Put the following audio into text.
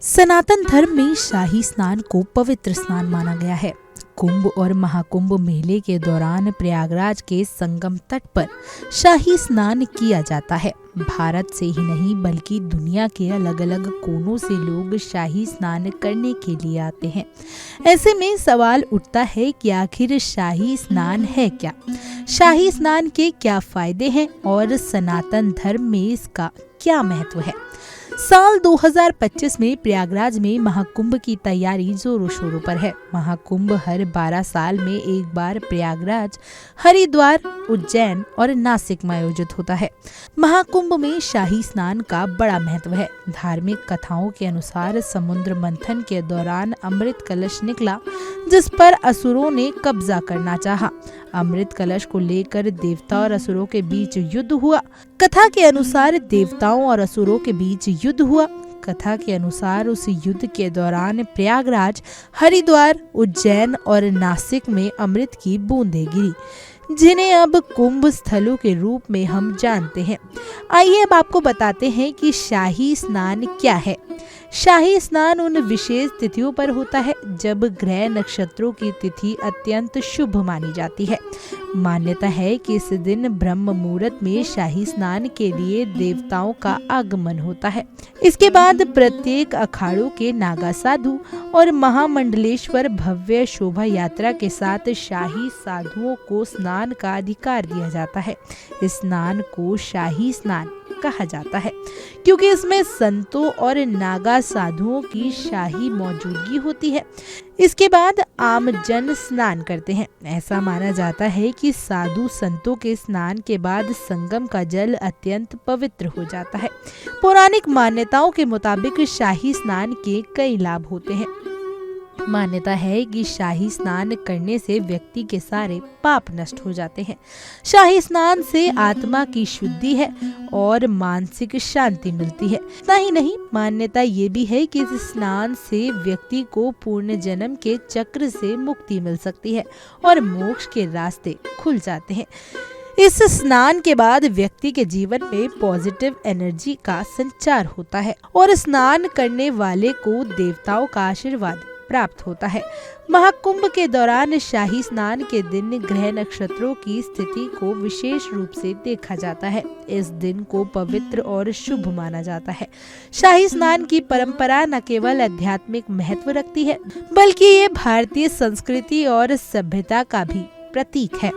सनातन धर्म में शाही स्नान को पवित्र स्नान माना गया है। कुंभ और महाकुंभ मेले के दौरान प्रयागराज के संगम तट पर शाही स्नान किया जाता है। भारत से ही नहीं बल्कि दुनिया के अलग अलग कोनों से लोग शाही स्नान करने के लिए आते हैं। ऐसे में सवाल उठता है कि आखिर शाही स्नान है क्या? शाही स्नान के क्या फायदे हैं और सनातन धर्म में इसका क्या महत्व है? साल 2025 में प्रयागराज में महाकुंभ की तैयारी जोरों शोरों पर है। महाकुंभ हर 12 साल में एक बार प्रयागराज, हरिद्वार, उज्जैन और नासिक में आयोजित होता है। महाकुंभ में शाही स्नान का बड़ा महत्व है। धार्मिक कथाओं के अनुसार समुद्र मंथन के दौरान अमृत कलश निकला, जिस पर असुरों ने कब्जा करना चाहा। अमृत कलश को लेकर देवता और असुरों के बीच युद्ध हुआ। कथा के अनुसार देवताओं और असुरों के बीच युद्ध हुआ। कथा के अनुसार उस युद्ध के दौरान प्रयागराज, हरिद्वार, उज्जैन और नासिक में अमृत की बूंदें गिरी, जिन्हें अब कुंभ स्थलों के रूप में हम जानते हैं। आइए अब आपको बताते हैं कि शाही स्नान क्या है। शाही स्नान उन विशेष तिथियों पर होता है जब ग्रह नक्षत्रों की तिथि अत्यंत शुभ मानी जाती है। मान्यता है कि इस दिन ब्रह्म मुहूर्त में शाही स्नान के लिए देवताओं का आगमन होता है। इसके बाद प्रत्येक अखाड़ों के नागा साधु और महामंडलेश्वर भव्य शोभा यात्रा के साथ शाही साधुओं को स्नान का अधिकार दिया जाता है। इस स्नान को शाही स्नान कहा जाता है क्योंकि इसमें संतों और नागा साधुओं की शाही मौजूदगी होती है। इसके बाद आम जन स्नान करते हैं। ऐसा माना जाता है कि साधु संतों के स्नान के बाद संगम का जल अत्यंत पवित्र हो जाता है। पौराणिक मान्यताओं के मुताबिक शाही स्नान के कई लाभ होते हैं। मान्यता है कि शाही स्नान करने से व्यक्ति के सारे पाप नष्ट हो जाते हैं। शाही स्नान से आत्मा की शुद्धि है और मानसिक शांति मिलती है। इतना ही नहीं, मान्यता ये भी है कि इस स्नान से व्यक्ति को पूर्ण जन्म के चक्र से मुक्ति मिल सकती है और मोक्ष के रास्ते खुल जाते हैं। इस स्नान के बाद व्यक्ति के जीवन में पॉजिटिव एनर्जी का संचार होता है और स्नान करने वाले को देवताओं का आशीर्वाद प्राप्त होता है। महाकुंभ के दौरान शाही स्नान के दिन ग्रह नक्षत्रों की स्थिति को विशेष रूप से देखा जाता है। इस दिन को पवित्र और शुभ माना जाता है। शाही स्नान की परंपरा न केवल आध्यात्मिक महत्व रखती है, बल्कि ये भारतीय संस्कृति और सभ्यता का भी प्रतीक है।